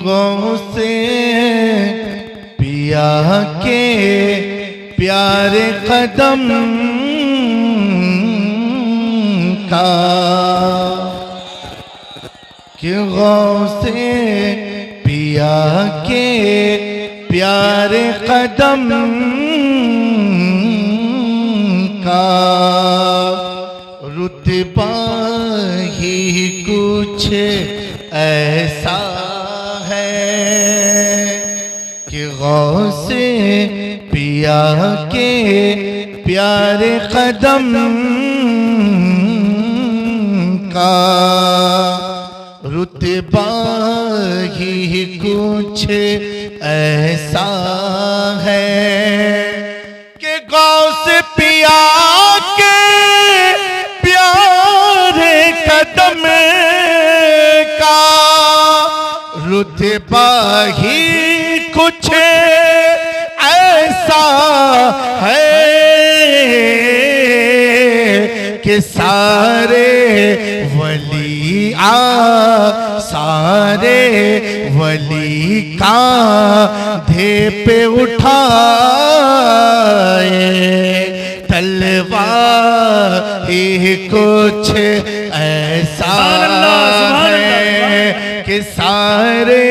गौसे पिया के प्यारे कदम का, कि गौसे पिया के प्यारे कदम का रुतबा ही कुछ ऐसा है कि गौसे पिया के प्यारे कदम का रुतबा ही कुछ ऐसा है कि गौसे पिया के प्यारे कदम का रुतबा ही कुछ ऐसा है कि सारे वली सारे वली कांधे पे उठाए तलवार ही कुछ ऐसा है कि सारे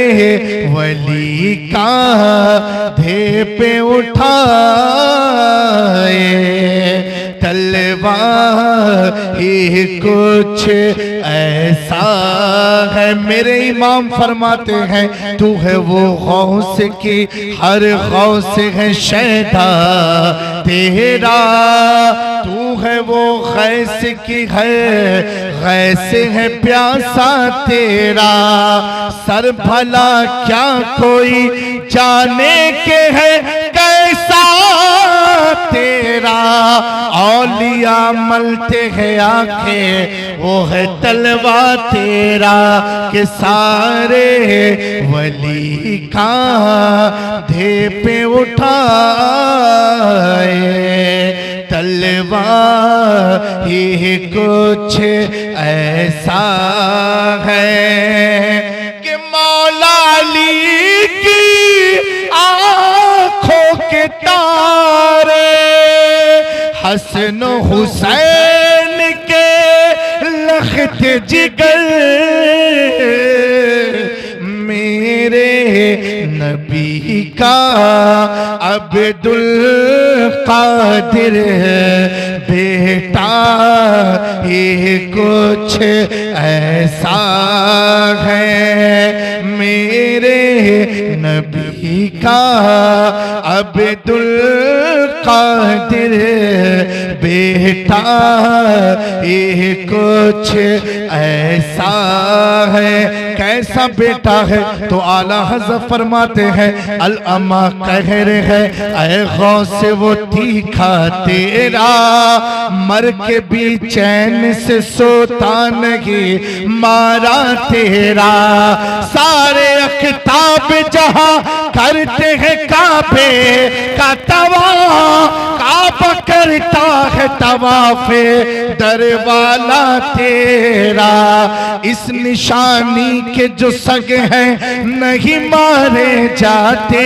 वली कांधे पे उठाए तलवार ही कुछ ऐसा है। मेरे इमाम फरमाते हैं तू है वो गौस की हर गौस है शैदा तेरा, तू है वो गैस की है गैस है प्यासा तेरा, सर भला क्या कोई जाने के है कैसा तेरा, औलिया मलते हैं आंखें वो है तलवा तेरा, के सारे वली कांधे पे उठाए तलवा ही कुछ ऐसा है कि मौला अली की आंखों के तारे हसन हुसैन के लखत जिगर मेरे नबी का अब्दुल कादिर बेटा ये कुछ ऐसा है मेरे नबी का अब्दुल कादिर बेटा ये कुछ ऐसा है। कैसा बेटा है तो आला हज़रत फरमाते हैं अल अमा कह रहे हैं ऐ गौस वो तीखा तेरा मर के भी चैन से सोता नहीं मारा तेरा, सारे अख्ताब जहां करते हैं काबे का तवा काबा करता है तवाफे दरवाला तेरा, इस निशानी के जो सग हैं नहीं मारे जाते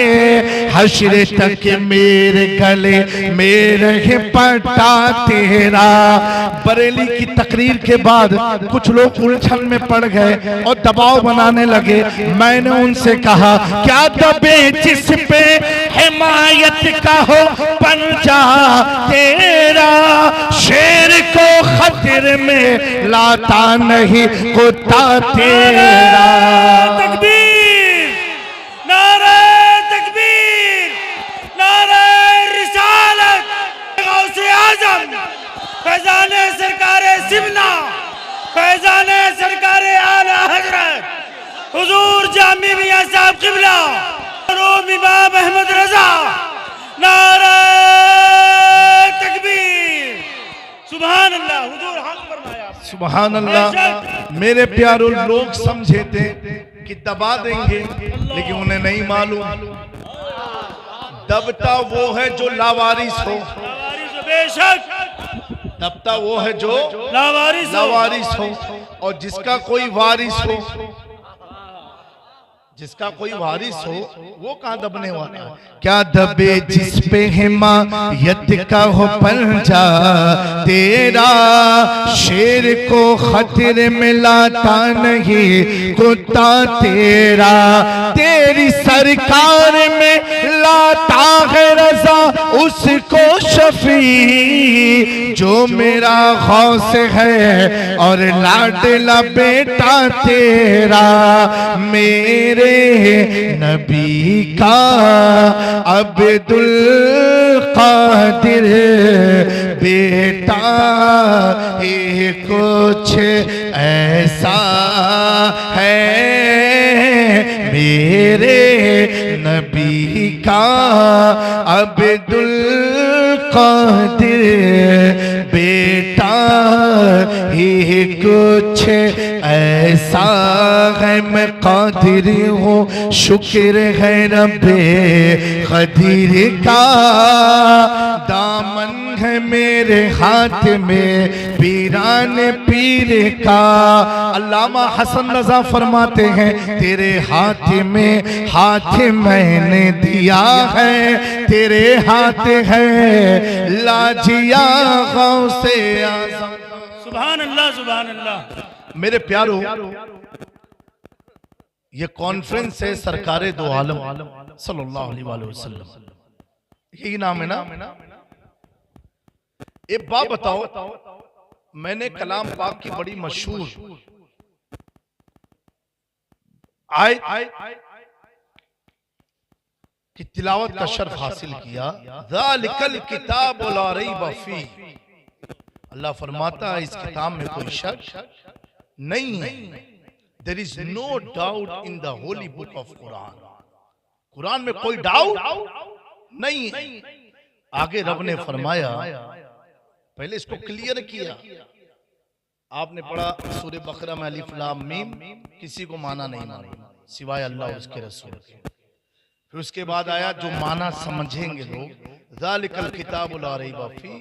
हश्र तक मेरे गले मेरे है पट्टा तेरा। बरेली की तकरीर के बाद कुछ लोग उलझन में पड़ गए और दबाव बनाने लगे। मैंने उनसे कहा क्या दबे जिस पे हिमायत का हो पंजा तेरा, शेर को खतिर में लाता नहीं कुत्ता तेरा। तकबीर नारे तकबीर नारे रिसालत गौसे आज़म फैज़ाने सरकारे सिमना फैज़ाने सरकारे आला हजरत हुजूर जामी मियां साहब क़िबला मरहूम इमाम अहमद रज़ा नारे तकबीर सुभान अल्लाह। हुजूर हक फरमाया सुभान अल्लाह। मेरे प्यारो लोग समझे थे कि दबा देंगे लेकिन उन्हें नहीं मालूम दबता वो है जो लावारिस हो, बेशक दबता वो है जो लावारिस हो और जिसका कोई वारिस हो, जिसका कोई वारिस हो वो कहाँ दबने वाला है? क्या दबे जिस पे हिमायत का हो पंजा, तेरा शेर को खतरे में लाता नहीं कुत्ता तेरा, तेरी सरकार में लाता है रजा उसको शफी, जो मेरा गौस है और लाडला बेटा तेरा, मेरे नबी का अब्दुल कादिर बेटा ये कुछ ऐसा है, मेरे नबी का अब्दुल कादिर बेटा ये कुछ ऐसा है, मैं कादिर हूँ शुक्र है रब्बे कदीर का, दामन है मेरे हाथ में पीरान पीर का। अल्लामा हसन रजा फरमाते हैं तेरे हाथ में हाथ मैंने दिया है, तेरे हाथ है लाजिया गौसे आज़म। सुभान अल्लाह सुभान अल्लाह। मेरे प्यारो, ये कॉन्फ्रेंस है सरकारे दो आलम सल्लल्लाहु अलैहि वसल्लम, यही नाम है ना? एक बात बताओ, मैंने कलाम पाक की बड़ी मशहूर आयत की तिलावत का शर्फ हासिल किया, ज़ालिकल किताब ला रैब फीह। अल्लाह फरमाता है इस किताब में कोई शक नहीं है। There is no doubt in the holy book of Quran. Quran में कोई डाउट नहीं है। आगे रब ने फरमाया, पहले इसको क्लियर किया। आपने पढ़ा सूरह बकरा में अलिफ लाम मीम, किसी को माना नहीं माना सिवाय अल्लाह उसके रसूल के। फिर उसके बाद आया जो माना समझेंगे लोग, ज़ालिकल किताब ला रैब फीह,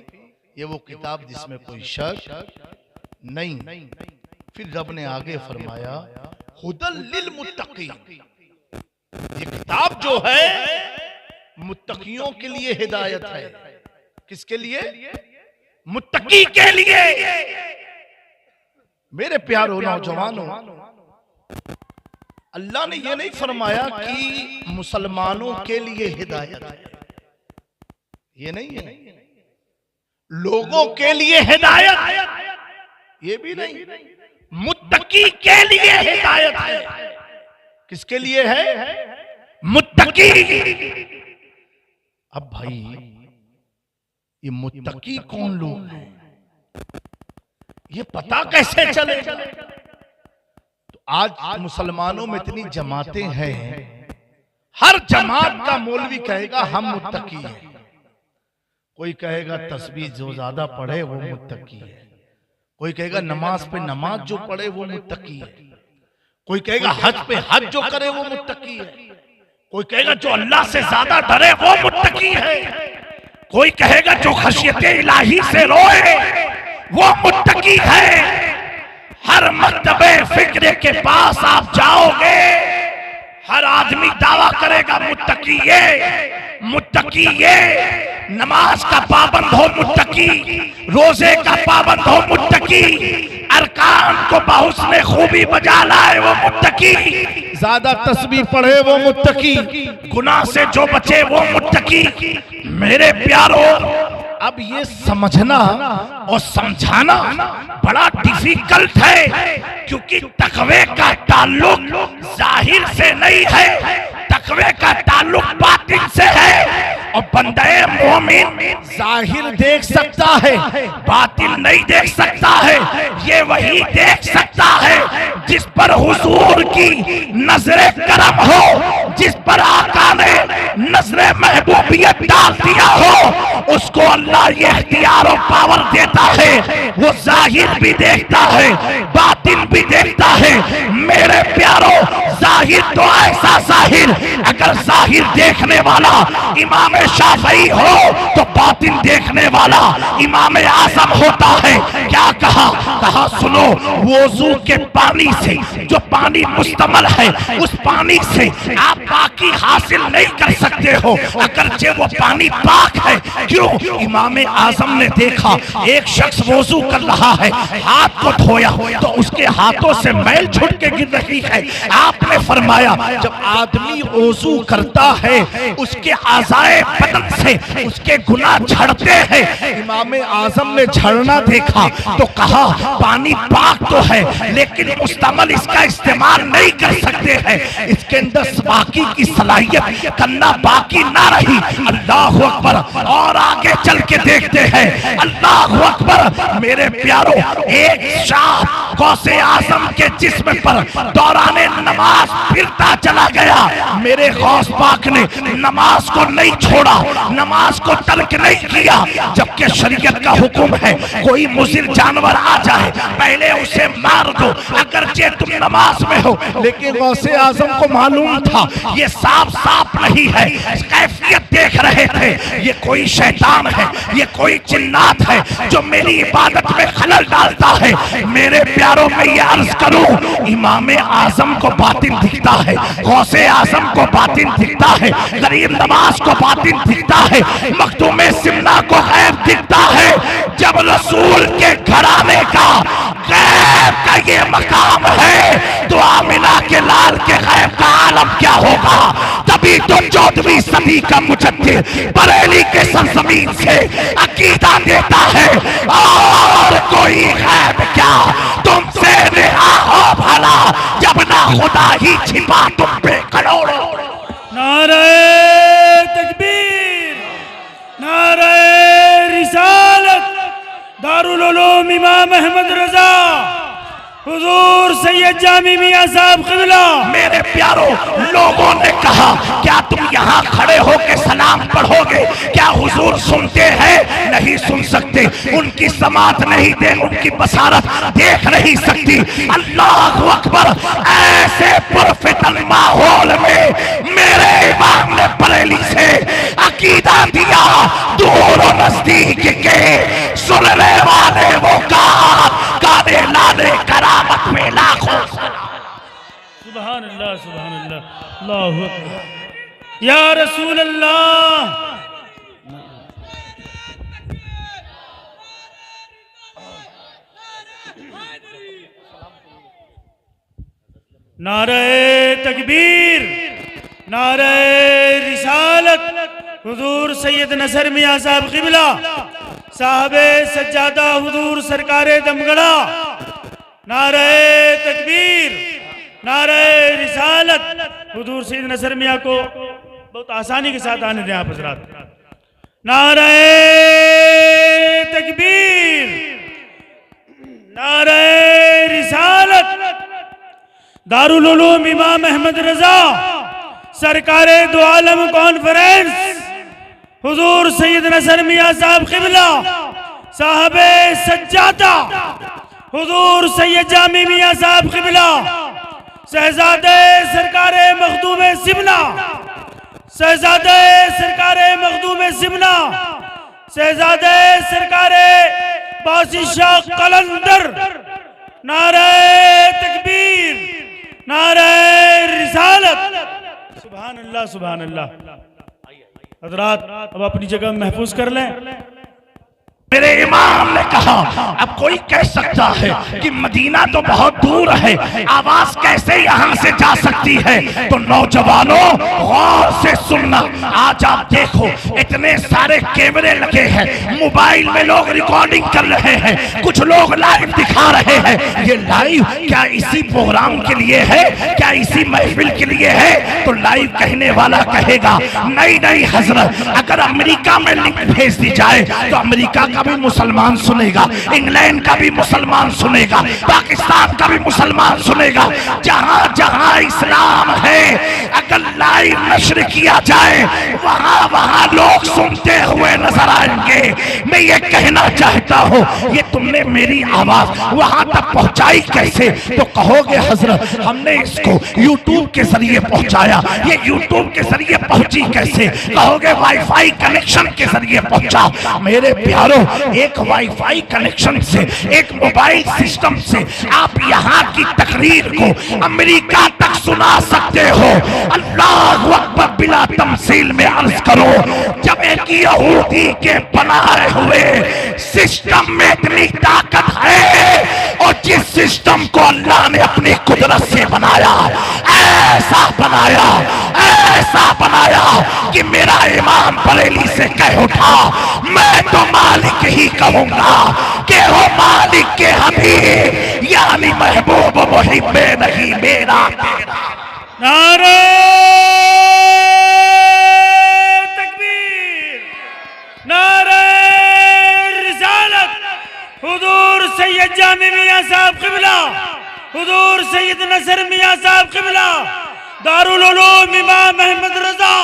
ये वो किताब जिसमें कोई शक नहीं। फिर रब ने आगे फरमाया हुदल लिल मुत्तकीन, ये किताब जो है मुत्तकियों के लिए हिदायत है। किसके लिए? मुत्तकी के लिए। मेरे प्यारो नौजवानों, अल्लाह ने यह नहीं फरमाया कि मुसलमानों के लिए हिदायत है, ये नहीं है। लोगों के लिए हिदायत, ये भी नहीं। मुत्तकी के लिए हिदायत है। किसके लिए है? मुत्तकी। अब भाई ये मुत्तकी कौन लोग हैं, ये पता कैसे चले? तो आज मुसलमानों में इतनी जमातें हैं, हर जमात का मौलवी कहेगा हम मुत्तकी हैं। कोई कहेगा तस्बीह जो ज्यादा पढ़े वो मुत्तकी है, कोई कहेगा नमाज पे नमाज जो पढ़े वो मुत्तकी है, कोई कहेगा हज पे हज जो करे वो मुत्तकी है, कोई कहेगा जो अल्लाह से ज्यादा डरे वो मुत्तकी है, कोई कहेगा जो खशियते इलाही से रोए वो मुत्तकी है। हर मर्तबे फिक्र के पास आप जाओगे, हर आदमी दावा करेगा मुत्तकी ये, नमाज का पाबंद हो मुत्तकी, रोजे का पाबंद हो मुत्तकी, अरकान को बहुस्ने खूबी बजा लाए वो मुत्तकी, ज्यादा तस्बीह पढ़े वो मुत्तकी, गुनाह से जो बचे वो मुत्तकी। मेरे प्यारो, अब ये समझना और समझाना बड़ा डिफिकल्ट है, क्योंकि तकवे का ताल्लुक जाहिर से नहीं है, तकवे का ताल्लुक बातिन से है। और बंदे मोमिन जाहिर देख सकता है, बातिन नहीं देख सकता है। ये वही देख सकता है जिस पर हुजूर की नजरे करम हो, जिस पर आका ने नजरे महबूबियत डाल दिया हो, उसको अल्लाह ये इख्तियार और पावर देता है, वो जाहिर भी देखता है, बातिन भी देखता है। मेरे प्यारो, जाहिर तो ऐसा जाहिर, अगर जाहिर देखने वाला इमाम शाफई हो तो बातिन देखने वाला इमाम आजम होता है। क्या कहा? कहा सुनो, वुजू के पानी से, जो पानी मुस्तमल है, उस पानी से आप पाकी हासिल नहीं कर सकते हो, अगरचे वो पानी पाक है। क्यों? इमाम आजम ने देखा एक शख्स वुजू कर रहा है, हाथ को धोया तो उसके हाथों से मैल छुट के गिर रही है। आपने फरमाया जब आदमी वुजू करता है उसके आज़ाए बदन से उसके गुनाह झड़ते हैं। इमाम आजम ने झड़ना देखा तो कहा पानी पाक तो है लेकिन मुस्तमल इसका इस्तेमाल नहीं कर सकते हैं, इसके अंदर बाकी की सलाहियत करना बाकी ना रही। अल्लाह अकबर। और आगे चल के देखते हैं, अल्लाह अकबर। मेरे प्यारो, एक शाह गौसे आजम के जिस्म पर दौराने नमाज फिरता चला गया। मेरे गौस पाक ने नमाज को नहीं छोड़ा, नमाज को तर्क नहीं किया, जबकि शरीयत का हुक्म है कोई मुज़िर जानवर आ जाए पहले उसे मार दो अगरचे तुम नमाज में हो। लेकिन गौसे आजम को मालूम था ये साफ साफ नहीं है, कैफियत देख रहे थे, ये कोई शैतान है, ये कोई जिन्नात है जो मेरी इबादत में खलल डालता है। मेरे प्यारों में ये अर्ज करूं, इमाम आजम को बातिन दिखता है, गौसे आजम को बातिन दिखता है, गरीब नवाज को बातिन दिखता है, मखदूम सिमना को गैब दिखता है। जब रसूल के घराने का गैब का ये मकाम है तो आमिना के लाल के गैब का आलम क्या होगा? तभी तो 14वीं सदी का मुजद्दिद बरेली के सरजमीन से अकीदा देता है और कोई गैब क्या तुमसे रिहा हो भला, जब ना खुदा ही छिपा तुम पे करोड़ों। नारे तकबीर, नारे रिसालत, दारुल उलूम इमाम अहमद रजा, हुजूर सैयद जामी मियां साहब क़िबला। मेरे प्यारो, लोगों ने कहा क्या तुम यहाँ खड़े होकर सलाम पढ़ोगे? क्या हुजूर सुनते हैं? नहीं सुन सकते, उनकी समात नहीं दे, उनकी बसारत देख नहीं सकती। अल्लाह अकबर। ऐसे पुरफितन माहौल में मेरे इमाम ने बरेली से अकीदा दिया, दूर और नजदीक के सुनने वाले वो गाने लाने करामत में लाखों। सुभान अल्लाह, सुभान अल्लाह, अल्लाहु अकबर। या रसूल अल्लाह, नारे तकबीर, नारे रिसालत, हुजूर सैयद नसर मियां साहब क़िबला, साहबे सज्जादा हुजूर सरकारे दमगढ़ा। नारे तकबीर, नारे रिसालत। हुजूर सैयद नसर मियां को बहुत आसानी के साथ आने दें आप हज़रात। नारे तकबीर, नारे रिसालत, दारुल उलूम इमाम अहमद रजा सरकारे दो आलम कॉन्फ्रेंस, हुजूर सैयद नसर मियां साहब क़िबला, साहबे सज्जादा हुजूर सैयद जामी मियां साहब क़िबला, शहजादे सरकारे मखदूम सिमना, शहजादे सरकारे मखदूम सिमना, शहजादे सरकारे बादशाह कलंदर। नारे तकबीर, नारे रिसालत। सुभान अल्लाह, सुभान अल्लाह। हज़रात अब अपनी जगह महफूज कर लें। मेरे इमाम ने कहा अब कोई कह सकता है कि मदीना तो बहुत दूर है, आवाज कैसे यहाँ से जा सकती है? तो नौजवानों गौर से सुनना, आज आप देखो इतने सारे कैमरे लगे हैं, मोबाइल में लोग रिकॉर्डिंग कर रहे हैं, कुछ लोग लाइव दिखा रहे हैं। ये लाइव क्या इसी प्रोग्राम के लिए है? क्या इसी महफिल के लिए है? तो लाइव कहने वाला कहेगा नहीं नहीं हजरत, अगर अमेरिका में लिंक भेज दी जाए तो अमेरिका का भी मुसलमान सुनेगा, इंग्लैंड का भी मुसलमान सुनेगा, पाकिस्तान का भी मुसलमान सुनेगा। जहां जहां इस्लाम है अगर लाइव लाइव नश्र किया जाए, वहां वहां लोग सुनते हुए नजर आएंगे। मैं ये कहना चाहता हूँ, ये तुमने मेरी आवाज वहां तक पहुंचाई कैसे? तो कहोगे हजरत हमने इसको यूट्यूब के जरिए पहुंचाया। ये यूट्यूब के जरिए पहुंची कैसे? कहोगे वाईफाई कनेक्शन के जरिए पहुंचा। मेरे प्यारों, एक वाईफाई कनेक्शन से, एक मोबाइल सिस्टम से आप यहाँ की तकरीर को अमेरिका तक सुना सकते हो। अल्लाह अकबर बिला तमसील में अर्ज करो, जब एक यहूदी के बनाए हुए सिस्टम में इतनी ताकत है, और जिस सिस्टम को अल्लाह ने अपनी कुदरत से बनाया, ऐसा बनाया, ऐसा बनाया कि मेरा इमाम बरेली से कह उठा, मैं तो मालिक ही कहूंगा कि हो मालिक के हबीब, यानी महबूब मुहिब्बे नहीं मेरा तेरा। नारे तकबीर, नारे रिसालत, हुजूर सैयद जामी मियां साहब क़िबला, हुजूर सैयद नसर मियां साहब क़िबला, दारुल उलूम इमाम अहमद रजा।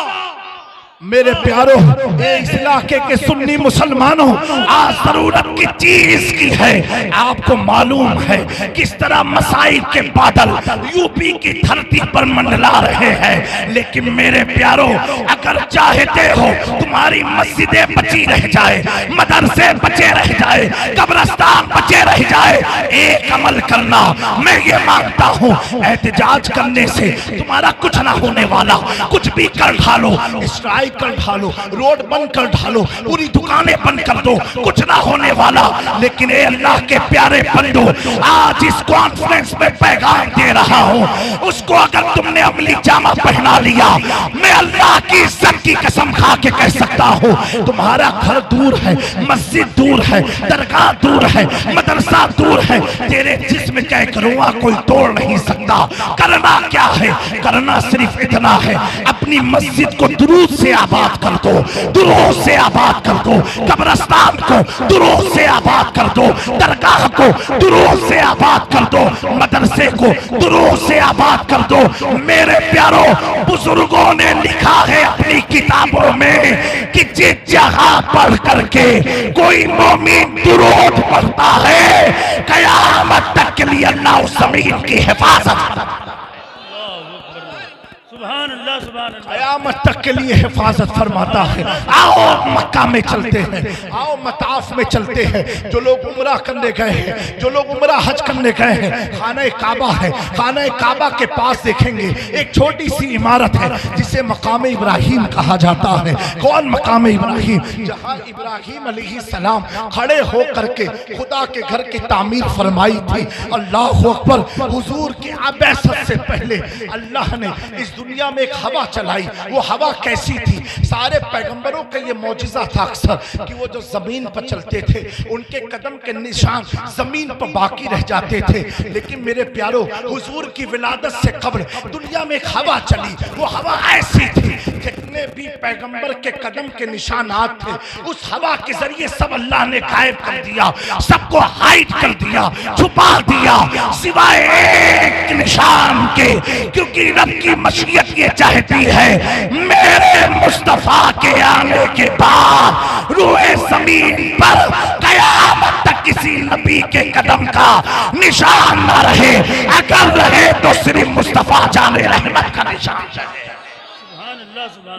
मेरे प्यारों, इस इलाके के सुन्नी मुसलमानों, आज जरूरत की चीज की है। आपको मालूम है किस तरह मसाइल के बादल यूपी की धरती पर मंडला रहे हैं, लेकिन मेरे प्यारों, अगर चाहते हो तुम्हारी मस्जिदें बची रह जाए, मदरसे बचे रह जाए, कब्रिस्तान बचे रह जाए, एक अमल करना। मैं ये मानता हूँ एहतजाज करने से तुम्हारा कुछ ना होने वाला, कुछ भी कर ढालो, स्ट्राइक कर ढालो, रोड बंद कर ढालो, पूरी दुकानें बंद कर दो, कुछ ना होने वाला। लेकिन ए अल्लाह के प्यारे बंदो, आज इस कॉन्फ्रेंस में पैगाम दे रहा हूँ, उसको अगर तुमने अमली जामा पहना लिया, मैं अल्लाह की इज्जत की कसम खा के कह सकता हूँ, तुम्हारा घर दूर है, मस्जिद दूर है, दरगाह दूर है, मदरसा दूर है, तेरे जिस्म के करुआ कोई तोड़ नहीं सकता। करना क्या है? करना सिर्फ इतना है, अपनी मस्जिद को दुरूद से आबाद कर दो, दुरूद से आबाद कर दो, कब्रिस्तान को दुरूद से आबाद कर दो, दरगाह को दुरूद से आबाद कर दो, मदरसे को दुरूद से आबाद कर दो। मेरे प्यारों, बुजुर्गों ने लिखा है अपनी किताबों में कि जिस जगह पढ़ करके कोई मोमिन दुरूद पढ़ता है, कयामत तक के लिए अल्लाह उस जमीन की हिफाजत, सुभान अल्लाह, सुभान अल्लाह, कयामत तक के लिए हिफाजत फरमाता है। आओ मक्का में चलते हैं, आओ मताफ में चलते हैं। जो लोग उम्रा करने गए हैं, जो लोग उम्रा हज करने गए हैं, खाना काबा है, खाना काबा के पास देखेंगे एक छोटी सी इमारत है जिसे मकाम इब्राहिम कहा जाता है। कौन मकाम इब्राहिम? जहाँ इब्राहिम अलैहिस्सलाम खड़े होकर के खुदा के घर की तामीर फरमाई थी। अल्लाह अकबर, हुजूर की आबैसत से पहले अल्लाह ने इस दुनिया में एक हवा चलाई। वो हवा कैसी थी? सारे पैगंबरों का ये मौजिजा था अक्सर कि वो जो जमीन पर चलते थे उनके कदम के निशान जमीन पर बाकी रह जाते थे। लेकिन मेरे प्यारो, हुजूर की विलादत से कब्ल दुनिया में एक हवा चली। वो हवा ऐसी थी, जितने भी पैगंबर के कदम के निशानात थे उस हवा के जरिए सब अल्लाह ने गायब कर दिया, सबको हाइड कर दिया, छुपा दिया, सिवाय एक निशान के। क्योंकि रब की मशीयत ये चाहती है मेरे मुस्तफा के आने के बाद रूए जमीन पर कयामत तक किसी नबी के कदम का निशान न रहे। अगर रहे तो सिर्फ मुस्तफा जाने रहमत का निशान रहे।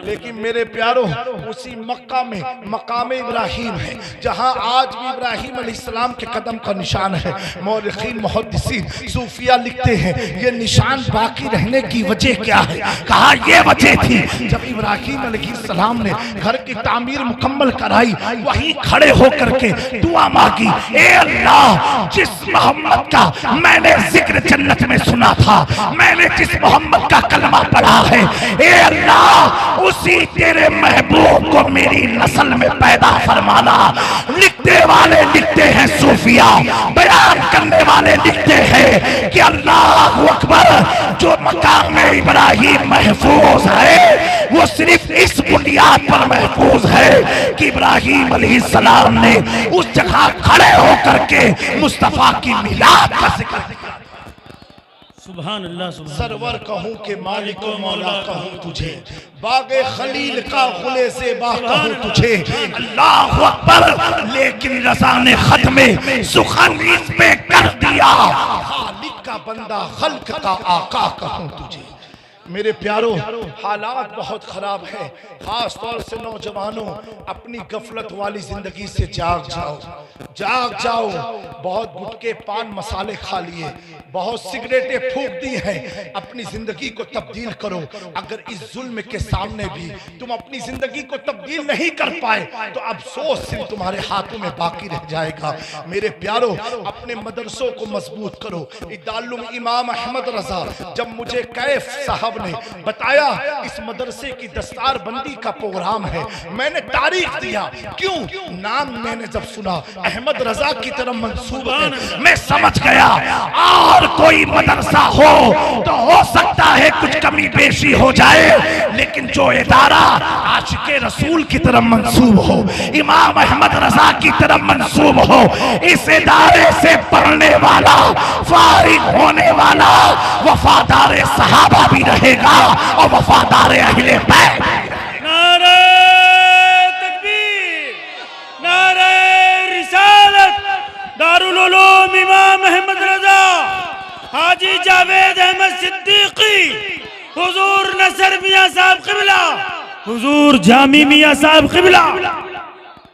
लेकिन मेरे प्यारों, उसी मक्का में मकाम इब्राहिम है जहां आज भी इब्राहिम अलैहिस्सलाम के कदम का निशान है। मौलिकीन मुहद्दिसीन सूफिया लिखते हैं ये निशान बाकी रहने की वजह क्या है? कहा ये वजह थी जब इब्राहिम अलैहिस्सलाम ने घर की तामीर मुकम्मल कराई, वहीं खड़े होकर के दुआ मांगी, ए अल्लाह, जिस मोहम्मद का मैंने जिक्र जन्नत में सुना था, मैंने जिस मोहम्मद का कलमा पढ़ा है, ए अल्लाह, उसी तेरे महबूब को मेरी नस्ल में पैदा फरमाना। लिखते वाले लिखते हैं सूफिया, बयान करने वाले लिखते हैं कि अल्लाह अकबर, जो मकाम इब्राहिम महफूज है वो सिर्फ इस बुनियाद पर महफूज है कि इब्राहिम अलैहिस्सलाम ने उस जगह खड़े होकर के मुस्तफा की मिलाद का जिक्र किया। सुभान अल्लाह सुभान सरवर कहूँ के मालिक व मौला कहूँ तुझे, बागे खलील का गुले से बा कहूँ तुझे। अल्लाह अकबर, लेकिन रज़ा ने खत में सुखन इस पे कर दिया, खालिक का बंदा खल्क का आका कहूँ तुझे। मेरे प्यारो, हालात बहुत खराब है, खास तौर से नौजवानों, अपनी गफलत वाली जिंदगी से जाग जाओ, जाग जाओ। बहुत गुटके पान मसाले खा लिए, बहुत सिगरेटें फूंक दी हैं, अपनी जिंदगी को तब्दील करो। अगर इस जुल्म के सामने भी तुम अपनी जिंदगी को तब्दील नहीं कर पाए तो अफसोस सिर्फ तुम्हारे हाथों में बाकी रह जाएगा। मेरे प्यारो, अपने मदरसों को मजबूत करो। इदालुल इमाम अहमद रजा, जब मुझे कैफ साहब ने बताया इस मदरसे की दस्तार बंदी का प्रोग्राम है, मैंने तारीख दिया। क्यों? नाम मैंने जब सुना अहमद रजा की तरफ मंसूब है, मैं समझ गया और कोई मदरसा हो तो हो सकता है कुछ कमी पेशी हो जाए, लेकिन जो इदारा आशिके रसूल की तरफ मंसूब हो, इमाम अहमद रजा की तरफ मंसूब हो, इस इदारे से पढ़ने वाला, फारिग होने वाला वफादार सहाबा भी रहेगा और वफादार अहले बैत। नारे तकबीर, नारे रिसालत। दारुल उलूम इमाम अहमद रजा, हाजी जावेद अहमद सिद्दीकी, हुजूर नसर मियां साहब क़िबला, हुजूर जामी मियां साहब क़िबला।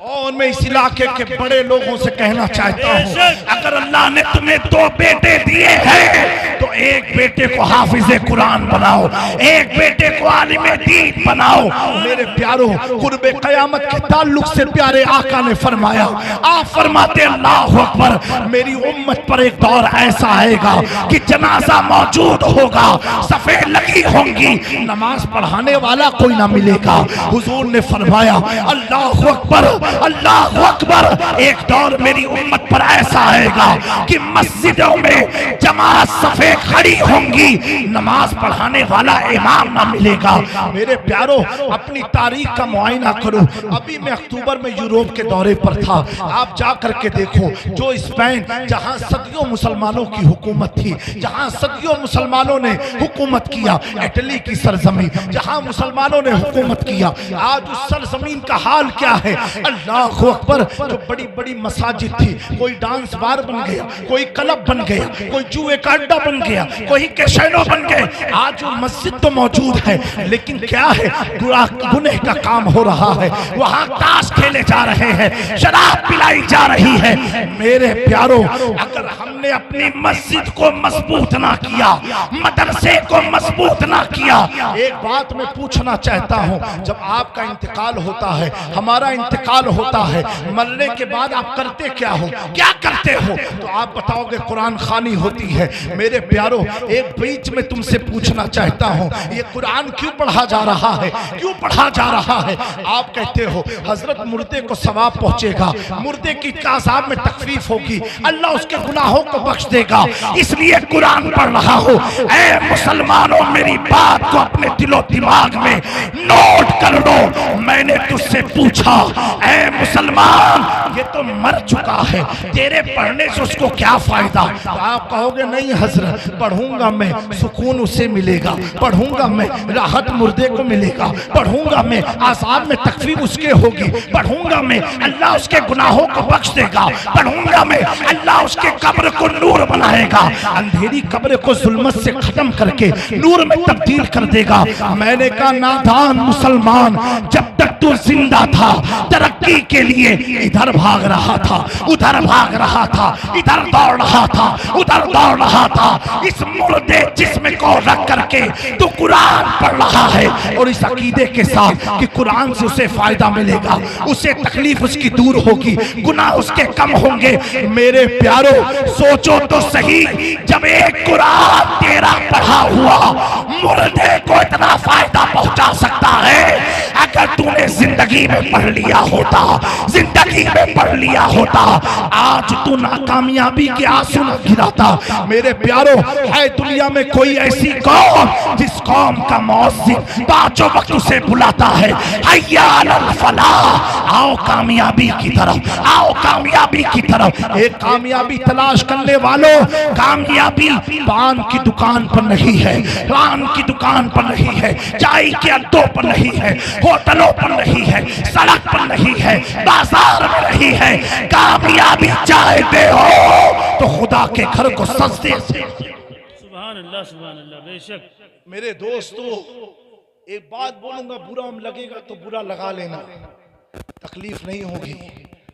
और मैं इस इलाके के बड़े लोगों से कहना चाहता हूँ, अगर अल्लाह ने तुम्हें 2 बेटे दिए हैं तो एक बेटे को हाफिज़े कुरान बनाओ, एक बेटे को आलिमे दीन बनाओ। मेरे प्यारो, कुर्बे क़यामत के ताल्लुक से प्यारे आका ने फरमाया, आप फरमाते अल्लाहु अकबर, मेरी उम्मत पर एक दौर ऐसा आएगा कि जनाजा मौजूद होगा, सफ़ेद लगी होंगी, नमाज पढ़ाने वाला कोई ना मिलेगा। हुजूर ने फरमाया अल्लाहु अकबर, अल्लाहु अकबर, एक दौर मेरी उम्मत पर ऐसा आएगा कि मस्जिदों में जमात सफेद खड़ी होंगी, नमाज पढ़ाने वाला इमाम ना मिलेगा। मेरे प्यारो, अपनी तारीख का मुआयना करो। अभी मैं अक्टूबर में यूरोप के दौरे पर था, आप जा करके देखो, जो स्पेन जहां सदियों मुसलमानों की हुकूमत थी, जहां सदियों मुसलमानों ने हुकूमत किया, इटली की सरजमीन जहां मुसलमानों ने हुकूमत किया, आज उस सरजमीन का हाल क्या है? अल्लाहु अकबर, जो बड़ी बड़ी मसाजिद थी, कोई डांस बार बन गया, कोई क्लब बन गया, कोई जुए का अड्डा बन गया, कोई कैसीनो बन गए। आज वो मस्जिद तो मौजूद है, लेकिन क्या है? गुनाह का काम हो रहा है, वहां ताश खेले जा रहे हैं, शराब पिलाई जा रही है। मेरे प्यारो, अगर हमने अपनी मस्जिद को मजबूत ना किया, मदरसे को मजबूत ना किया, एक बात मैं पूछना चाहता हूं, जब आपका इंतकाल होता है, हमारा इंतकाल होता है, मरने के बाद आप करते क्या हो, क्या करते हो? तो आप बताओगे कुरान खानी होती है। मेरे प्यारो, एक बीच में तुमसे पूछना चाहता हूँ, ये कुरान क्यों पढ़ा जा रहा है, क्यों पढ़ा जा रहा है? आप कहते हो हजरत मुर्दे को सवाब पहुंचेगा, मुर्दे की अज़ाब में तकलीफ होगी, अल्लाह उसके गुनाहों को बख्श देगा, इसलिए कुरान पढ़ रहा हो। ऐ मुसलमानों, मेरी बात को अपने दिलो दिमाग में नोट कर लो। मैंने तुझसे पूछा, ऐ मुसलमान, ये तो मर चुका है, तेरे पढ़ने से उसको क्या फायदा? तो आप कहोगे नहीं हजरत, पढ़ूंगा मैं, सुकून उसे मिलेगा, पढ़ूंगा मैं, राहत मुर्दे को मिलेगा, पढ़ूंगा मैं, आज़ाब में तकलीफ उसके होगी, पढ़ूंगा मैं, अल्लाह उसके गुनाहों को बख्श देगा, पढ़ूंगा मैं, अल्लाह उसके कब्र को नूर बनाएगा, अंधेरी कब्र को जुल्मत से खत्म करके नूर में तब्दील कर देगा। मैंने कहा नादान मुसलमान, जब तक तू जिंदा था तरक्की के लिए इधर भाग रहा था, उधर भाग रहा था, इधर दौड़ रहा था, उधर दौड़ रहा था। इस मुर्दे जिस्म को रख करके तू कुरान पढ़ रहा है, और इस अकीदे के साथ कि कुरान से उसे फायदा मिलेगा, उसे तकलीफ उसकी दूर होगी, गुनाह उसके कम होंगे। मेरे प्यारो, सोचो तो सही, जब एक कुरान तेरा पढ़ा हुआ मुर्दे को इतना फायदा पहुंचा सकता है, अगर तूने जिंदगी जिंदगी में पढ़ लिया होता, जिंदगी में पढ़ लिया होता, आज तू नाकामयाबी के आंसू न गिराता। मेरे प्यारो, है दुनिया में कोई ऐसी कौम जिस कौम का मुअज्जिन पांचों वक्त उसे बुलाता है, हय्या अलल फलाह, आओ कामयाबी की तरफ, आओ कामयाबी की तरफ। एक कामयाबी तलाश करने वालों, कामयाबी पान की दुकान पर नहीं है, पान की दुकान पर नहीं है, चाय के अड्डों पर नहीं है, होटलों पर नहीं है, सड़क पर नहीं है, बाजार में नहीं है। कामयाबी चाहते हो तो खुदा के घर को सजदे से। सुभान अल्लाह बेशक। मेरे दोस्तों, एक बात बोलूंगा, बुरा लगेगा तो बुरा लगा लेना, तकलीफ नहीं होगी,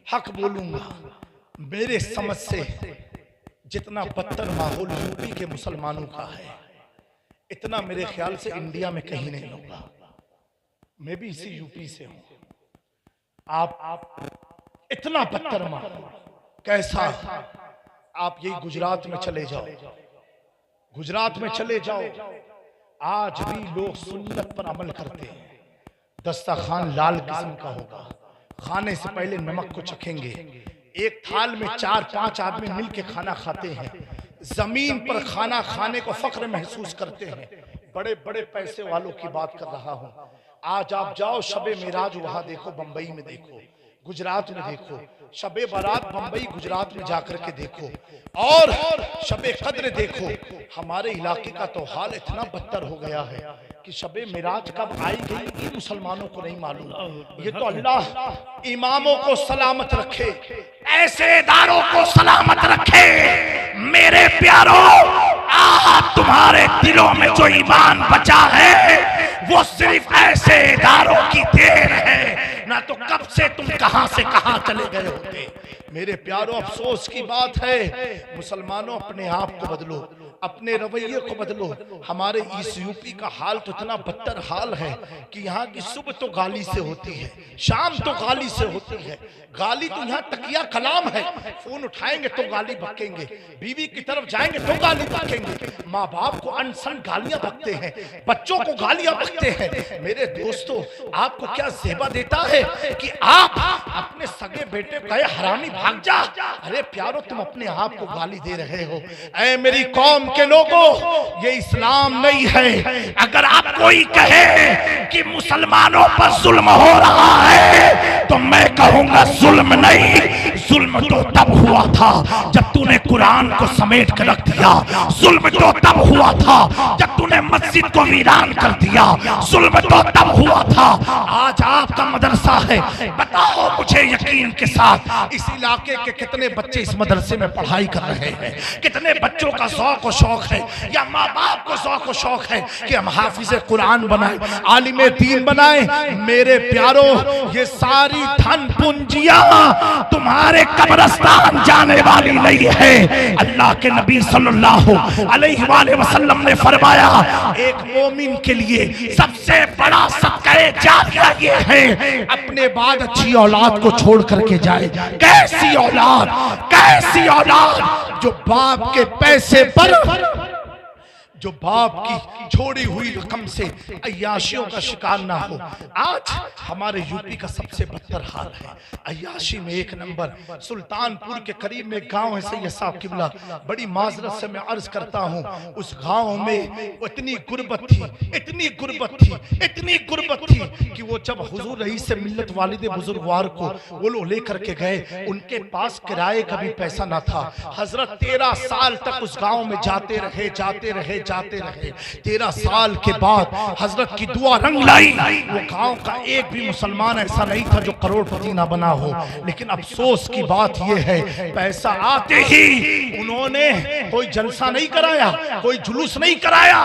हक बोलूंगा। मेरे समझ से जितना बदतर माहौल यूपी के मुसलमानों का है, इतना मेरे ख्याल से इंडिया में कहीं नहीं होगा। मैं भी इसी यूपी से हूं। आप इतना बदतर माहौल कैसा, आप यही गुजरात में चले जाओ, गुजरात में चले जाओ, आज भी लोग सुन्नत पर अमल करते हैं। दस्तरखान लाल किस्म का होगा, खाने से पहले नमक को चखेंगे, एक थाल में 4-5 आदमी मिलके खाना खाते हैं, जमीन पर खाना खाने को फख्र महसूस करते हैं। बड़े बड़े पैसे वालों की बात कर रहा हूं। आज आप जाओ शबे मिराज वहां देखो, बंबई में देखो, गुजरात में देखो, शबे बारात बंबई गुजरात में जाकर के देखो, और शबे कद्र देखो। हमारे इलाके का तो हाल इतना बदतर हो गया है कि शबे मिराज कब आई गई ये मुसलमानों को नहीं मालूम। ये तो अल्लाह इमामों को सलामत रखे, ऐसे इदारों को सलामत रखे। मेरे प्यारों, आज तुम्हारे दिलों में जो ईमान बचा है वो सिर्फ ऐसे इदारों की देर है, ना तो कब से तुम कहां से कहां चले गए होते। मेरे प्यारों, अफसोस की बात है, मुसलमानों अपने आप को बदलो, अपने रवैये को बदलो। हमारे इस यूपी का हाल तो इतना बदतर हाल है कि यहाँ की सुबह तो गाली से होती है, शाम तो गाली से होती है। गाली तो यहाँ तकिया कलाम है, फोन उठाएंगे तो गाली बकेंगे, बीवी की तरफ जाएंगे तो गाली बकेंगे, माँ बाप को अनसन गालियां बकते हैं, बच्चों को गालियां बकते हैं। मेरे दोस्तों, आपको क्या ज़ेबा देता है कि आप अपने सगे बेटे कहे हरामी भाग जा? अरे प्यारो, तुम अपने आप को गाली दे रहे हो। ऐ मेरी कौम के लोगों, ये इस्लाम नहीं है। अगर आप कोई कहे कि मुसलमानों पर जुल्म हो रहा है तो मैं कहूंगा जुल्म नहीं, जुल्म तो तब हुआ था जब तूने कुरान को समेट कर रख दिया, जुल्म तो तब हुआ था जब तूने मस्जिद को वीरान कर दिया, जुल्म तो तब हुआ था। आज आपका मदरसा है, बताओ मुझे यकीन के साथ इस इलाके के कितने बच्चे इस मदरसे में पढ़ाई कर रहे हैं? कितने बच्चों का शौक और शौक है, या माँ बाप को शौक और शौक है कि हम हाफिज कुरान बनाए, आलिम दीन बनाए? मेरे प्यारो, ये सारी धन पूंजियां तुम्हारे कब्रिस्तान जाने वाली नहीं है। अल्लाह के नबी सल्लल्लाहु अलैहि वसल्लम ने फरमाया, एक मोमिन के लिए सबसे बड़ा सदका जारिया ये है अपने बाद अच्छी औलाद को छोड़ करके जाए। कैसी औलाद, कैसी औलाद जो बाप के पैसे पर, जो बाप की छोड़ी हुई रकम से अय्याशियों का शिकार ना हो। आज हमारे यूपी का सबसे बदतर हाल है अय्याशी में। एक नंबर सुल्तानपुर के करीब में गांव है सैयद साहब किबला, बड़ी माजरत से मैं अर्ज करता हूं, उस गांव में इतनी गुर्बत थी, इतनी गुर्बत थी, इतनी गुर्बत थी कि वो जब हुजूर रईस से मिल्लत वालिद बुजुर्गवार को वो लोग लेकर के गए, उनके पास किराए का भी पैसा ना था। हजरत 13 साल तक उस गांव में जाते रहे, जाते रहे, जाते रहे। 13 साल के बाद हजरत की दुआ रंग लाई। वो गांव का एक भी मुसलमान ऐसा नहीं था जो करोड़पति ना बना हो। लेकिन अफसोस की बात यह है, पैसा आते ही उन्होंने कोई जलसा नहीं कराया, कोई जुलूस नहीं कराया,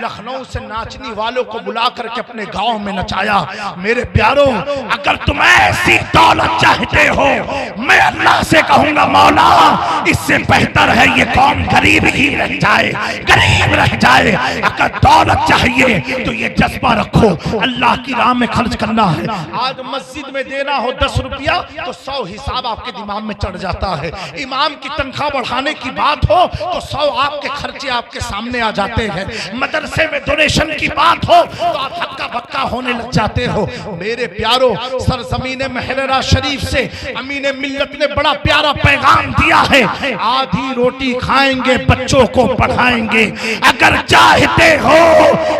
लखनऊ से नाचने वालों को बुला करके अपने गांव में नचाया। मेरे प्यारो, अगर तुम ऐसी दौलत चाहते हो, मैं अल्लाह से कहूंगा, मौला इससे बेहतर है ये कौम गरीब ही रह जाए, गरीब रह रह जाए। अगर दौलत चाहिए तो ये जज्बा रखो, अल्लाह की राह में खर्च करना है। आज मस्जिद में देना हो 10 रुपया तो 100 हिसाब आपके दिमाग में चढ़ जाता है। इमाम की तनख्वाह बढ़ाने की बात हो तो 100 आपके खर्चे आपके सामने आ जाते हैं। मदरसे में डोनेशन की बात हो तो आप हक्का बक्का होने लग जाते हो। मेरे प्यारो, सरजमीन महररा शरीफ से अमीन मिल्लत ने बड़ा प्यारा पैगाम दिया है। आधी रोटी खाएंगे, बच्चों को पढ़ाएंगे। अगर चाहते हो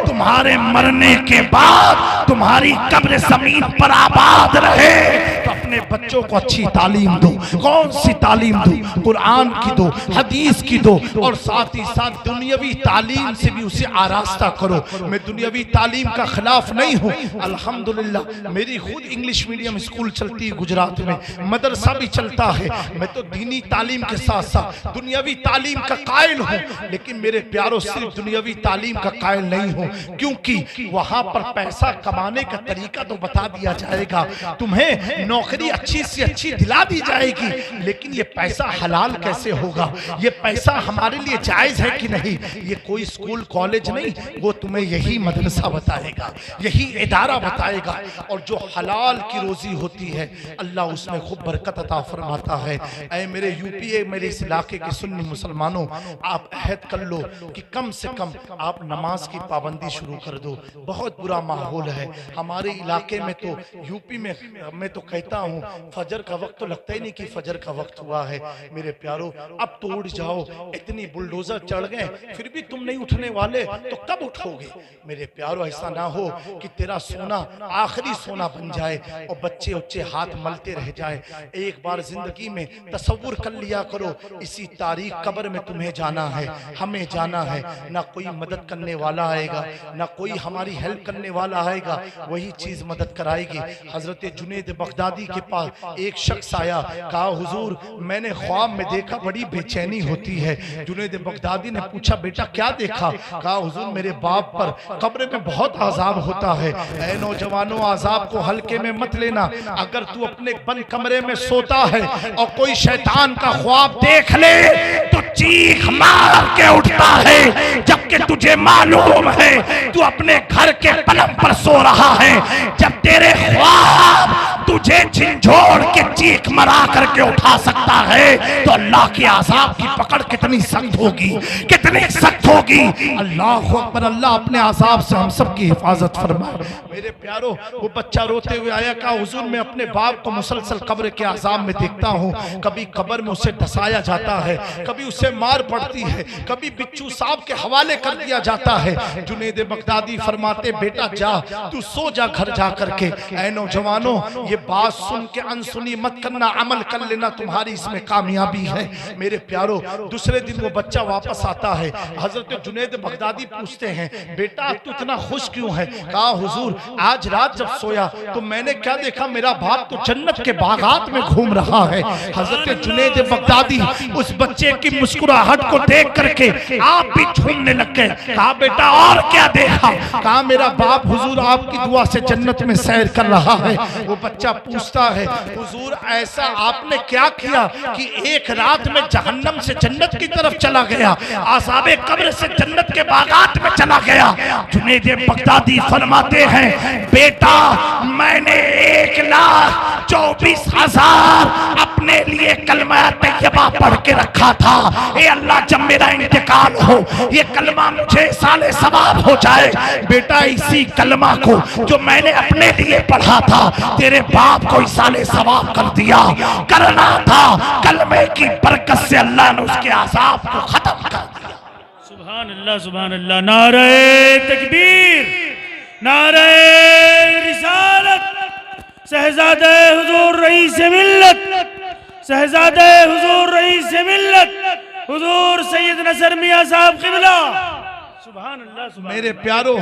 तुम्हारे मरने के बाद तुम्हारी कब्र जमीन पर आबाद रहे तो अपने बच्चों को अच्छी तालीम दो। कौन सी तालीम दो? कुरान की दो, हदीस की दो, और साथ ही साथ दुनियावी तालीम से भी उसे आरास्ता करो। मैं दुनियावी तालीम का खिलाफ नहीं हूँ। अल्हम्दुलिल्लाह मेरी खुद इंग्लिश मीडियम स्कूल चलती है गुजरात में, मदरसा भी चलता है। मैं तो दीनी तालीम के साथ साथ दुनियावी तालीम का कायल हूँ। लेकिन मेरे प्यारों, सिर्फ दुनियावी तालीम का कायल नहीं हूँ, क्योंकि वहां पर पैसा कमाने का तरीका तो बता दिया जाएगा, तुम्हें नौकरी अच्छी से अच्छी दिला दी जाएगी, लेकिन ये पैसा हलाल कैसे होगा, ये पैसा हमारे लिए जायज है कि नहीं, ये कोई स्कूल कॉलेज नहीं, वो तुम्हें यही मदरसा बताएगा, यही इदारा बताएगा। और जो हलाल की रोजी होती है अल्लाह उसमें खूब बरकत अता फरमाता है। ऐ मेरे यूपी, मेरे इस इलाके के सुन्नी मुसलमानों, आप अहद कर लो कि कम से कम आप नमाज की पाबंदी शुरू कर दो। बहुत बुरा माहौल है हमारे इलाके में, तो यूपी में मैं तो कहता हूँ फजर का वक्त तो लगता ही नहीं कि फजर का वक्त हुआ है। मेरे प्यारो, अब तो उठ जाओ, इतनी बुलडोजर चढ़ गए फिर भी तुम नहीं उठने वाले, तो कब उठोगे? मेरे प्यारो, ऐसा ना हो कि तेरा सोना आखिरी सोना बन जाए और बच्चे उच्चे हाथ मलते रह जाए। एक बार जिंदगी में तसव्वुर कर लिया करो, इसी तारीख कब्र में तुम्हें जाना है, हमें जाना है। ना कोई मदद करने वाला आएगा, ना कोई हमारी हेल्प करने वाला आएगा, वही चीज मदद कराएगी। हजरत जुनैद बगदादी के पास एक शख्स आया, कहा हुजूर मैंने ख्वाब में देखा, बड़ी बेचैनी होती है। जुनैद बगदादी ने पूछा बेटा क्या देखा? कहा हुजूर मेरे बाप पर कब्र में बहुत आजाब होता है। ऐ नौजवानों, आजाब को हल्के में मत लेना। अगर तू अपने बंद कमरे में सोता है और कोई शैतान का ख्वाब देख ले तो चीख मार के उठता है, जबकि तुझे मालूम है तू अपने घर के पलंग पर सो रहा है। जब तेरे ख्वाब तुझे झिंझोड़ के चीख मरा करके उठा सकता है तो अल्लाह के आज़ाब की पकड़ कितनी सख्त होगी, कितनी सख्त होगी। अल्लाह अकबर, अल्लाह अपने आज़ाब से हम सब की हिफाजत फरमाए। मेरे प्यारो, वो बच्चा रोते हुए आया, कहा हुजूर मैं अपने बाप को मुसलसल कब्र के आज़ाब में देखता हूँ। कभी कब्र में उसे धसाया जाता है, कभी उसे मार पड़ती है, कभी बिच्छू सांप के हवाले कर दिया जाता है। जुनैद बगदादी फरमाते बेटा जा, तू सो जा घर जा करके। ऐ नौजवानों, ये बात सुन के अनसुनी मत करना, अमल कर लेना, तुम्हारी इसमें कामयाबी है। मेरे प्यारो, दूसरे दिन वो बच्चा वापस आता है। हजरत जुनैद बगदादी पूछते हैं बेटा तू इतना खुश क्यों है? कहा हुजूर आज रात जब सोया तो मैंने क्या देखा, मेरा बाप तो जन्नत के बागात में घूम रहा है। हजरत जुनैद बगदादी उस बच्चे की मुस्कुराहट को देख करके आप भी झूमने लग गए। कहा बेटा और क्या देखा? कहा मेरा बाप हुजूर आपकी दुआ से जन्नत में सैर कर रहा है। वो बच्चा पूछता है हुजूर ऐसा आपने क्या किया कि एक रात में जहन्नम से जन्नत की तरफ चला गया, आज़ाबे कब्र से जन्नत के बागात में चला गया? जुनैद बगदादी फरमाते हैं बेटा मैंने 1,24,000 अपने लिए कलमा तैयबा पढ़ के रखा था। ए अल्लाह जब मेरा इंतकाल हो ये कलमा मुझे साले सवाब हो जाए। बेटा इसी कलमा को जो मैंने अपने लिए पढ़ा था तेरे बाप को साले सवाब कर दिया। करना था कलमे की बरकत से अल्लाह ने उसके आज़ाब को खत्म कर दिया। सुभान अल्लाह, सुभान अल्लाह। नारे तकबीर, नारे रिसालत। शहजादे हुजूर रईस मिल्लत, शहजादे हुजूर रईस मिल्लत, हुजूर सैयद नसर मियां साहब क़िबला। सुभान अल्लाह, सुभान मेरे प्यारो,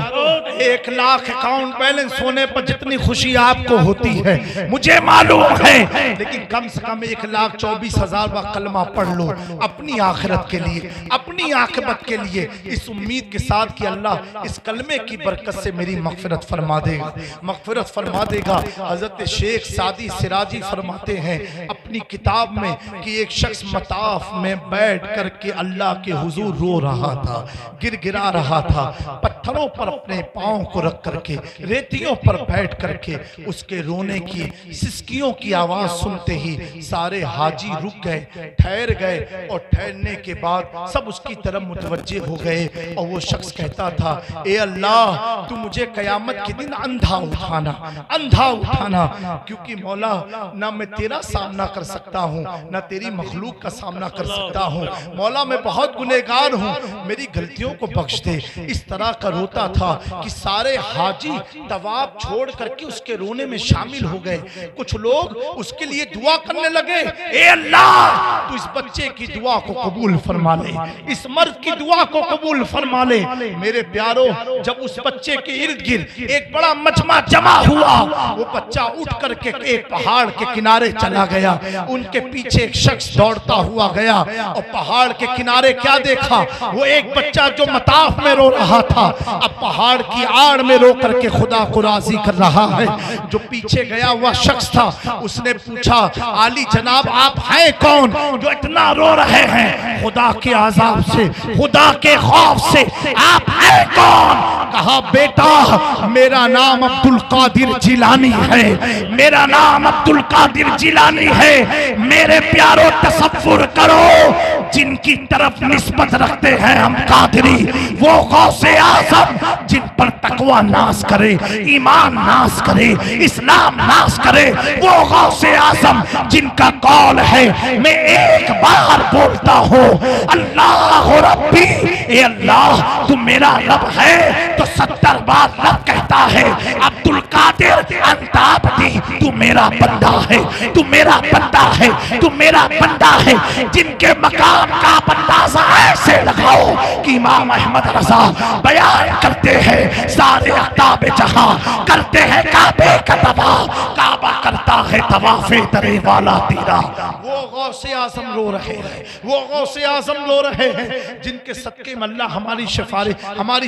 1 लाख अकाउंट बैलेंस होने पर जितनी खुशी आपको होती है मुझे मालूम है, लेकिन कम से कम 1,24,000 का कलमा पढ़ लो अपनी आखिरत के लिए, अपनी आखिरत के लिए, इस उम्मीद के साथ कि अल्लाह इस कलमे की बरकत से मेरी मगफिरत फरमा देगा, मगफिरत फरमा देगा। हजरत शेख सादी सिराजी फरमाते हैं अपनी किताब में कि एक शख्स मताफ में बैठ करके अल्लाह के हुजूर रो रहा था, गिर गिरा रहा था, पत्थरों पर अपने पांव को रख करके, रेतियों पर बैठ करके उसके रोने की, सिसकियों की आवाज सुनते ही सारे हाजी रुक गए, ठहर गए। और ठहरने के बाद सब उसकी तरफ मुतवज्जे हो गए और वो शख्स कहता था, ए अल्लाह तू मुझे कयामत के दिन अंधा उठाना, अंधा उठाना, क्योंकि मौला ना मैं तेरा सामना कर सकता हूँ ना तेरी मखलूक का सामना कर सकता हूँ। मौला मैं बहुत गुनहगार हूँ, मेरी गलतियों को बख्श दे। इस तरह का रोता था कि सारे हाजी तवाफ छोड़ करके उसके रोने में शामिल हो गए। कुछ लोग उसके लिए दुआ करने लगे, ए अल्लाह तू इस बच्चे की दुआ को कबूल फरमा ले, इस मर्द की दुआ को कबूल फरमा ले। मेरे प्यारो, जब उस बच्चे के इर्द गिर्द एक बड़ा मजमा जमा हुआ, वो बच्चा उठ करके एक पहाड़ के किनारे चला गया। उनके पीछे एक शख्स दौड़ता हुआ गया और पहाड़ के किनारे क्या देखा, वो एक बच्चा जो मताफ में रो रहा था, अब पहाड़ की आड़ में रो करके खुदा को राजी कर रहा है। जो पीछे गया हुआ शख्स था, उसने पूछा, आली जनाब आप हैं कौन जो इतना रो रहे हैं खुदा के अज़ाब से, खुदा के खौफ से, आप हैं कौन? कहा, बेटा मेरा नाम अब्दुल कादिर जिलानी है, मेरा नाम अब्दुल कादिर जिलानी है। मेरे प्यारो तसव्वुर करो, जिनकी तरफ निस्बत रखते हैं हम कादरी, वो गौसे आज़म जिन पर तकवा नाश करे, ईमान नाश करे, इस्लाम नाश करे, वो गौसे आज़म जिनका कौल है, मैं एक बार बोलता हूँ, अल्लाह रब्बी, ए अल्लाह तू मेरा रब है तो 70 बार रब कहता है। अब्दुल कादिर अंता अब्दी, तू मेरा बंदा है, तू मेरा बंदा है, तू मेरा बंदा है। जिनके मकाम का अंदाजा ऐसे लगाओ कि इमाम अहमद रज़ा बयान करते हैं, सारे अहताब जहां करते हैं काबे का तवाफ, काबा करता है तवाफे दरे वाला तेरा। वो गौसे आज़म रो रहे हैं, वो गौसे आज़म रो रहे हैं, जिनके सदके में अल्लाह हमारी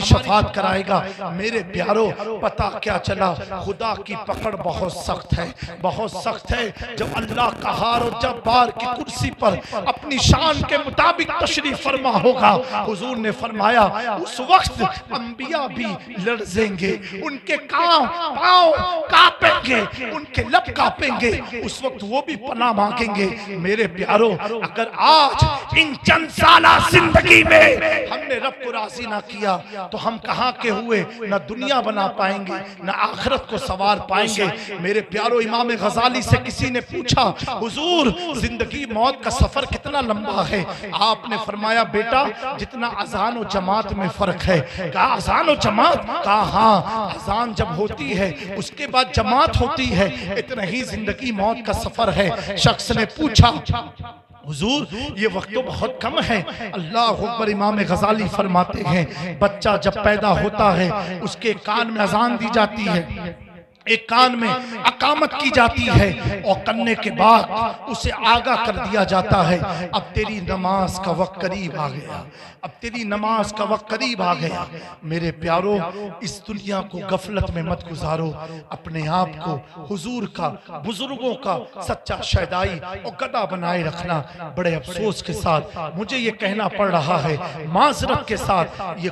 शफाअत कराएगा। मेरे प्यारो, पता क्या चला, खुदा की पकड़ बहुत सख्त है, बहुत सख्त है। जब अल्लाह कहार और जब्बार की कुर्सी पर अपनी शान के मुताबिक तशरीफ फरमा होगा, हुजूर ने फरमाया उस वक्त अंबिया भी लर्जेंगे, उनके पांव कांपेंगे, उनके लब कांपेंगे, उस वक्त वो भी पनाह मांगेंगे। मेरे प्यारो, अगर आज इन चंद साला जिंदगी में हमने रब को राजी ना किया तो हम कहाँ के हुए, ना दुनिया बना पाएंगे ना आखिरत को सवार पाएंगे। मेरे प्यारो, इमाम गजाली से किसी ने पूछा, हुजूर जिंदगी मौत का सफर कितना लंबा है? आपने फरमाया, बेटा जितना अजान और जमात में फर्क है। कहा, अजान और जमात? कहा, हाँ, अजान जब होती है उसके बाद जमात होती है, इतना ही जिंदगी मौत का सफर है। शख्स ने पूछा, हुजूर ये वक्त तो बहुत कम है। अल्लाह अकबर। इमाम गजाली फरमाते हैं, बच्चा जब पैदा होता है उसके कान में अजान दी जाती है, एक कान में अकामत की जाती है और करने के बाद उसे आगाह कर दिया जाता है, अब तेरी नमाज का वक्त करीब आ गया, अब तेरी नमाज का वक्त करीब आ गया। मेरे प्यारो, इस दुनिया को गफलत में मत गुजारो, अपने आप को हुजूर का, बुजुर्गों का सच्चा शहदाई और गदा बनाए रखना। बड़े अफसोस के साथ मुझे ये कहना पड़ रहा है, माजरत के साथ, ये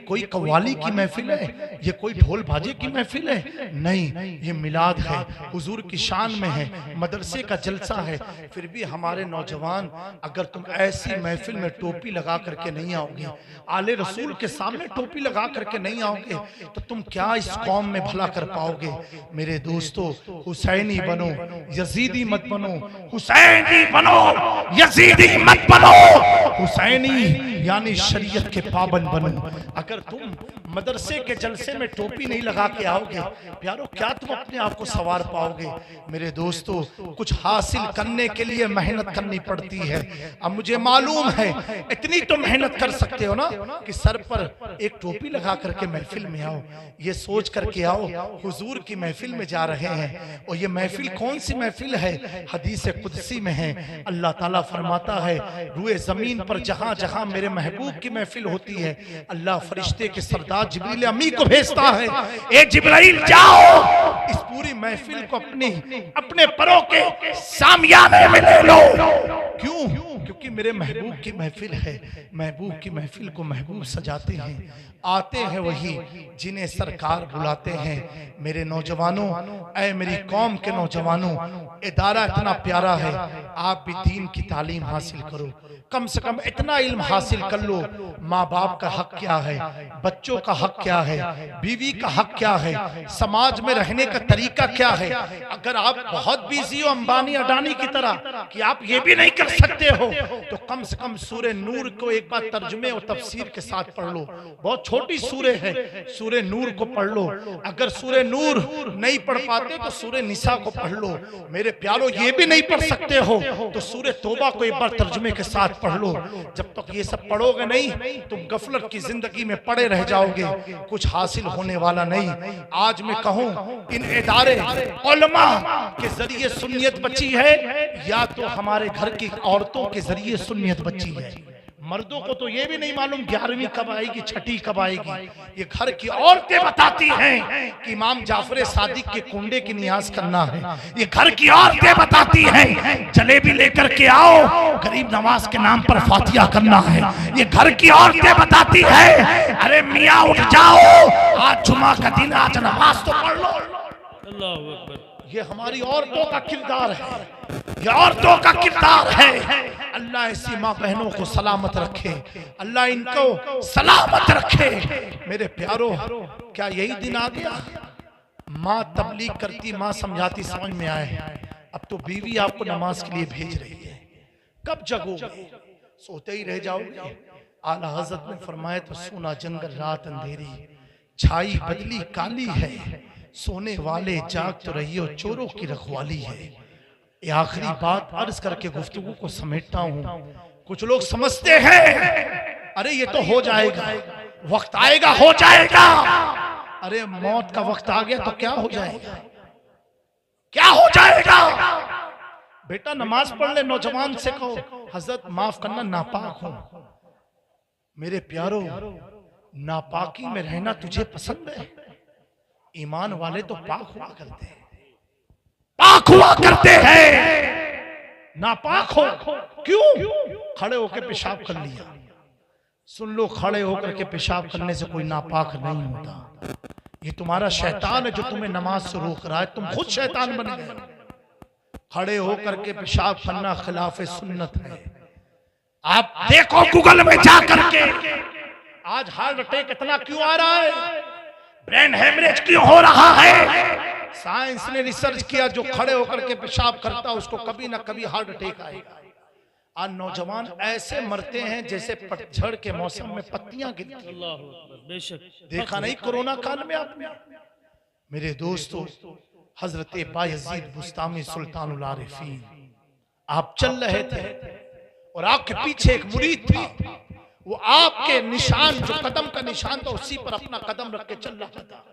कोई कव्वाली की महफिल है, ये कोई ढोल बाजे की महफिल है? नहीं, ये मिलाद है, हुजूर की शान में है, मदरसे का जलसा है। फिर भी हमारे नौजवान, अगर तुम ऐसी महफिल में टोपी लगा करके नहीं आओगे, आले रसूल के सामने टोपी लगा करके नहीं आओगे, तो तुम क्या इस कौम में भला कर पाओगे? मेरे दोस्तों, हुसैनी बनो, यजीदी मत बनो, हुसैनी बनो, यजीदी मत बनो। हुसैनी यानी शरीयत के पाबंद बनो। अगर तुम मदरसे के जलसे में टोपी नहीं लगा के आओगे, प्यारो, क्या तुम अपने आप को सवार पाओगे? मेरे दोस्तों, कुछ हासिल करने के लिए मेहनत करनी पड़ती है। अब मुझे मालूम है इतनी तो मेहनत कर सकते हो ना कि सर पर एक टोपी लगा करके महफिल में आओ, ये सोच करके आओ हुजूर की महफिल में जा रहे हैं। और ये महफिल कौन सी महफिल है? हदीस कुदसी में है, अल्लाह ताला फरमाता है, रूए जमीन पर जहां जहां मेरे महबूब की महफिल होती है, अल्लाह फरिश्ते के सरदार जिब्रील अमी को भेजता है, ए जिब्राइल जाओ, इस पूरी महफिल को अपने परों के सामियाने में ले लो। क्यों? क्योंकि मेरे महबूब की महफिल है, महबूब की महफिल को महबूब सजाते हैं, आते हैं वही जिन्हें सरकार बुलाते हैं। मेरे नौजवानों, ऐ मेरी कौम के नौजवानों, इदारा इतना प्यारा है, आप भी दीन की तालीम हासिल करो, कम से कम इतना इल्म हासिल कर लो, माँ बाप का हक क्या है, बच्चों का हक क्या है, बीवी का हक क्या है, समाज में रहने का तरीका क्या है। अगर आप बहुत बिजी हो अंबानी अडानी की तरह कि आप ये भी नहीं कर सकते हो, तो कम से कम सूरे नूर को एक बार तर्जुमे और तफसीर के साथ पढ़ लो। बहुत छोटी सूरे है, सूरे नूर को पढ़ लो। अगर सूरे नूर नहीं पढ़ पाते तो सूरे निसा को पढ़ लो। मेरे प्यारो, ये भी नहीं पढ़ सकते हो तो सूरे तौबा को एक बार तर्जुमे के साथ पढ़ लो। जब तक ये सब पढ़ोगे नहीं, तुम गफलत की जिंदगी में पड़े रह जाओगे, कुछ हासिल होने वाला नहीं। आज मैं कहूं, इन इदारे उलमा के जरिए सुन्नियत बची है, या तो हमारे घर की औरतों के जरिए सुन्नियत बची है। मर्दों को तो ये भी नहीं मालूम 11वीं कब आएगी, छठी कब आएगी। ये घर की औरतें बताती हैं कि इमाम जाफर सादिक के कुंडे की नियाज करना है। ये घर की औरतें बताती हैं जलेबी लेकर के आओ, गरीब नवाज के नाम पर फातिहा करना है। ये घर की औरतें बताती है, अरे मियाँ उठ जाओ, आज जुमा का दिन, आज नमाज तो पढ़ लो। अल्लाहू अकबर। ये हमारी औरतों का किरदार है, ये औरतों का किरदार है। अल्लाह ऐसी माँ बहनों को सलामत रखे, अल्लाह इनको सलामत रखे। मेरे प्यारो, क्या यही दिन आ गया? माँ तबलीग करती, माँ समझाती, समझ में आए, अब तो बीवी आपको नमाज के लिए भेज रही है। कब जगोगे? सोते ही रह जाओगे? आला हजरत ने फरमाया तो सोना जंगल रात अंधेरी, छाई बदली काली है, सोने वाले जाग तो रहियो, चोरों की रखवाली है। ये आखिरी बात अर्ज करके गुफ्तगू को समेटता हूँ। कुछ लोग समझते हैं अरे ये तो हो जाएगा, वक्त आएगा हो जाएगा। अरे मौत का वक्त आ गया तो क्या हो जाएगा, क्या हो जाएगा? बेटा नमाज पढ़ ले, नौजवान से कहो हजरत माफ करना नापाक हूं। मेरे प्यारो, नापाकी में रहना तुझे पसंद है? ईमान वाले तो पाक हुआ करते हैं, पाक हुआ करते हैं। नापाक हो क्यों? खड़े होकर पेशाब कर लिया। सुन लो, खड़े होकर के पेशाब करने से कोई नापाक नहीं होता। ये तुम्हारा शैतान है जो तुम्हें नमाज से रोक रहा है, तुम खुद शैतान बन गए। खड़े होकर के पेशाब करना खिलाफ सुन्नत है। आप देखो गूगल में जा करके, आज हार्ट अटैक इतना क्यों आ रहा है, ब्रेन हेमरेज क्यों हो रहा है? साइंस ने रिसर्च किया, जो खड़े होकर के पेशाब करता उसको कभी ना कभी हार्ट अटैक आएगा। आज नौजवान ऐसे मरते हैं जैसे पतझड़ के मौसम में पत्तियां गिरती। बेशक देखा नहीं कोरोना काल में आपने? मेरे दोस्तों, हजरत बायजीद बुस्तामी सुल्तानुल आरिफीन, आप चल रहे थे और आपके पीछे एक मुरीद था, वो आपके निशान, जो कदम का निशान था, उसी पर अपना कदम रख के चल रहा था।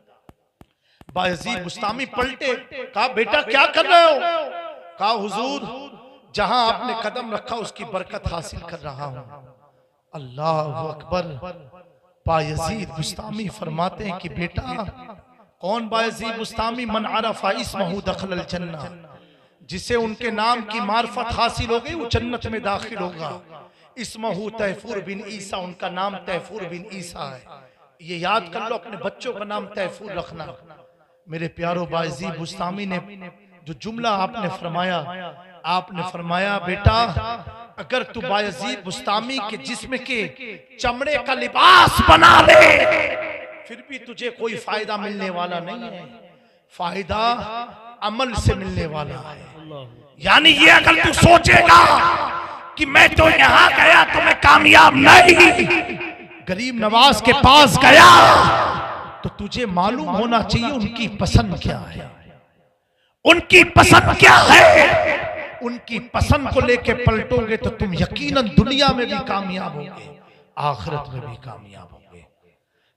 बायजीद बुस्तामी पलटे, कहा बेटा क्या कर रहे हो? कहा हुजूर, जहां आपने कदम रखा उसकी बरकत हासिल कर रहा हूं। अल्लाह अकबर। बायजीद बुस्तामी फरमाते हैं कि बेटा, कौन बायजीद बुस्तामी? मन अरफा इस्महु दखलल जन्नह, जिसे उनके नाम की मार्फत हासिल हो गई वो जन्नत में दाखिल होगा। इस्महु तैफूर बिन ईसा, उनका नाम तैफूर बिन ईसा है। ये याद कर लो, अपने बच्चों का नाम तैफूर रखना। मेरे प्यारो, बायजीद बुस्तामी ने जो जुमला आपने फरमाया, आपने फरमाया बेटा, अगर तू बायजीद बुस्तामी के जिस्म के चमड़े का लिबास बना ले, फिर भी तुझे कोई फायदा मिलने वाला नहीं है। फायदा अमल से मिलने वाला है। यानी ये अगर तू सोचेगा कि मैं तो यहाँ गया तो मैं कामयाब नहीं, गरीब नवाज के पास गया, तो तुझे मालूम होना चाहिए उनकी पसंद क्या है, उनकी पसंद क्या है। उनकी पसंद को लेके पलटोगे तो तुम यकीनन दुनिया में भी कामयाब होगे, आखिरत में भी कामयाब होगे।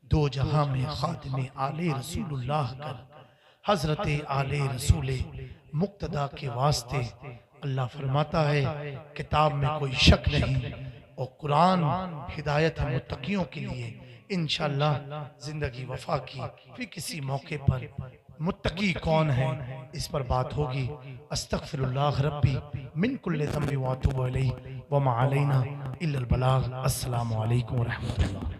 दो जहां में खातिमे आले रसूलुल्लाह कर, हजरत आले रसूल मुक्तदा के वास्ते अल्लाह फरमाता है किताब में कोई शक नहीं, और कुरान हिदायत है मुत्तकियों के लिए। इंशाअल्लाह जिंदगी वफा की फिर किसी मौके पर मुत्तकी कौन है इस पर बात होगी। अस्तगफिरुल्लाह रब्बी मिन कुल्लि ज़ंबि व अतूबु इलैहि। व मा अलैना इल्लल बलाग। अस्सलामु अलैकुम व रहमतुल्लाह।